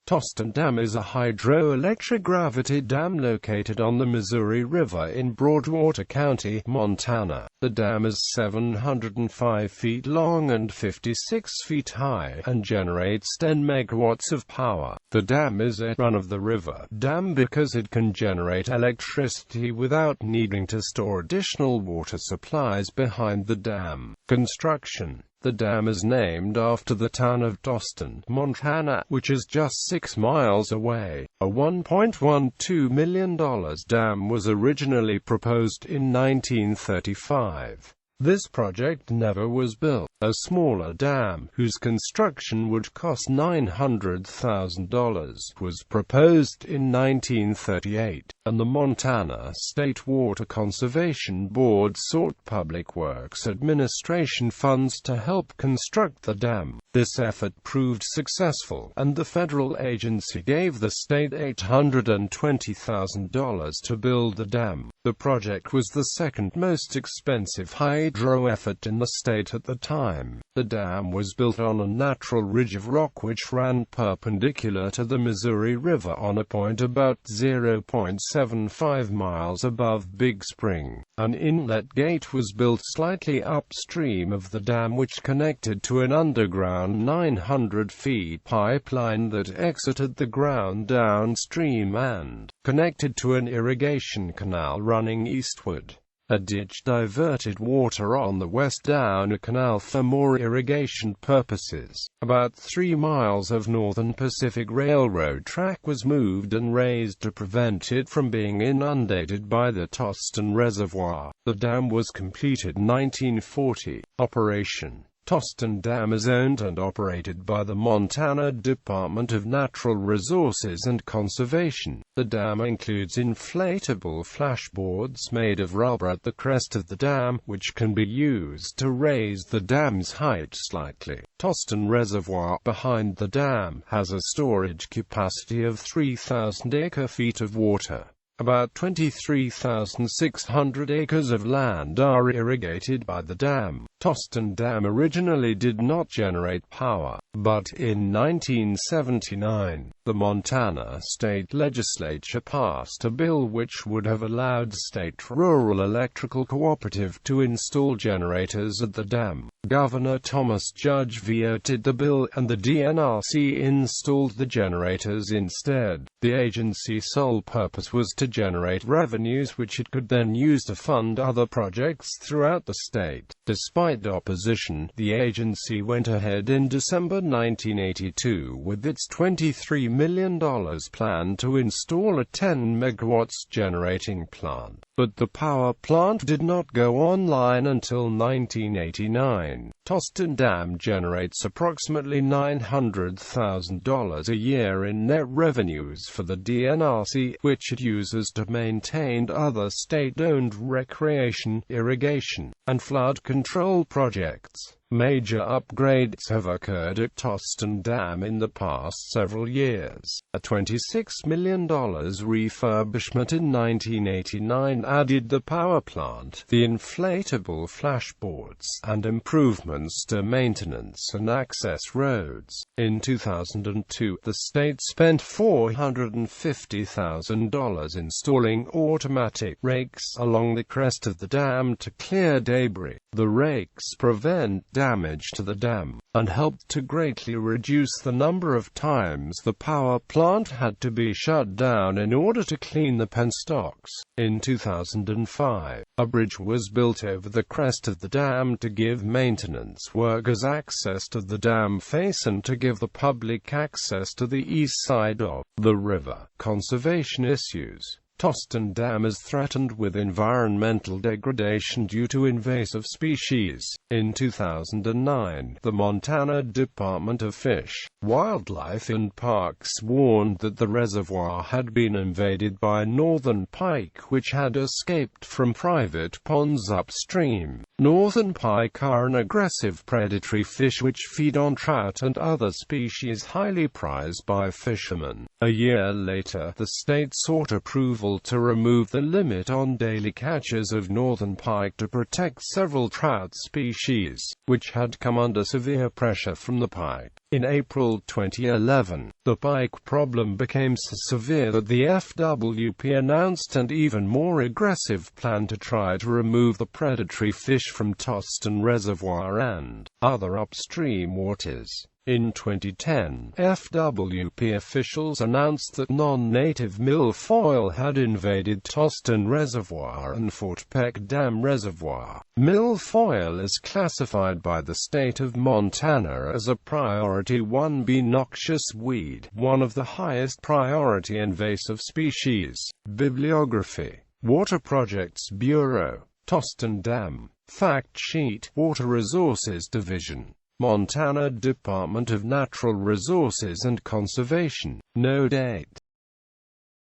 Toston Dam is a hydroelectric gravity dam located on the Missouri River in Broadwater County, Montana. The dam is 705 feet long and 56 feet high, and generates 10 megawatts of power. The dam is a run-of-the-river dam because it can generate electricity without needing to store additional water supplies behind the dam. Construction. The dam is named after the town of Toston, Montana, which is just 6 miles away. A $1.12 million dam was originally proposed in 1935. This project never was built. A smaller dam, whose construction would cost $900,000, was proposed in 1938, and the Montana State Water Conservation Board sought Public Works Administration funds to help construct the dam. This effort proved successful, and the federal agency gave the state $820,000 to build the dam. The project was the second most expensive hydro effort in the state at the time. The dam was built on a natural ridge of rock which ran perpendicular to the Missouri River on a point about 0.75 miles above Big Spring. An inlet gate was built slightly upstream of the dam which connected to an underground 900 feet pipeline that exited the ground downstream and connected to an irrigation canal running eastward. A ditch diverted water on the west down a canal for more irrigation purposes. About 3 miles of Northern Pacific Railroad track was moved and raised to prevent it from being inundated by the Toston Reservoir. The dam was completed 1940. Operation. Toston Dam is owned and operated by the Montana Department of Natural Resources and Conservation. The dam includes inflatable flashboards made of rubber at the crest of the dam, which can be used to raise the dam's height slightly. Toston Reservoir, behind the dam, has a storage capacity of 3,000 acre-feet of water. About 23,600 acres of land are irrigated by the dam. Toston Dam originally did not generate power, but in 1979, the Montana state legislature passed a bill which would have allowed State Rural Electrical Cooperative to install generators at the dam. Governor Thomas Judge vetoed the bill, and the DNRC installed the generators instead. The agency's sole purpose was to generate revenues which it could then use to fund other projects throughout the state. Despite opposition, the agency went ahead in December 1982 with its $23 million plan to install a 10 megawatts generating plant. But the power plant did not go online until 1989. Toston Dam generates approximately $900,000 a year in net revenues for the DNRC, which it uses to maintain other state-owned recreation, irrigation, and flood control projects. Major upgrades have occurred at Toston Dam in the past several years. A $26 million refurbishment in 1989 added the power plant, the inflatable flashboards, and improvements to maintenance and access roads. In 2002, the state spent $450,000 installing automatic rakes along the crest of the dam to clear debris. The rakes prevent damage to the dam, and helped to greatly reduce the number of times the power plant had to be shut down in order to clean the penstocks. In 2005, a bridge was built over the crest of the dam to give maintenance workers access to the dam face and to give the public access to the east side of the river. Conservation issues. Toston Dam is threatened with environmental degradation due to invasive species. In 2009, the Montana Department of Fish, Wildlife and Parks warned that the reservoir had been invaded by northern pike which had escaped from private ponds upstream. Northern pike are an aggressive predatory fish which feed on trout and other species highly prized by fishermen. A year later, the state sought approval approval to remove the limit on daily catches of northern pike to protect several trout species, which had come under severe pressure from the pike. In April 2011, the pike problem became so severe that the FWP announced an even more aggressive plan to try to remove the predatory fish from Toston Reservoir and other upstream waters. In 2010, FWP officials announced that non-native milfoil had invaded Toston Reservoir and Fort Peck Dam Reservoir. Milfoil is classified by the state of Montana as a Priority 1B noxious weed, one of the highest priority invasive species. Bibliography: Water Projects Bureau, Toston Dam. Fact sheet, Water Resources Division, Montana Department of Natural Resources and Conservation. No date.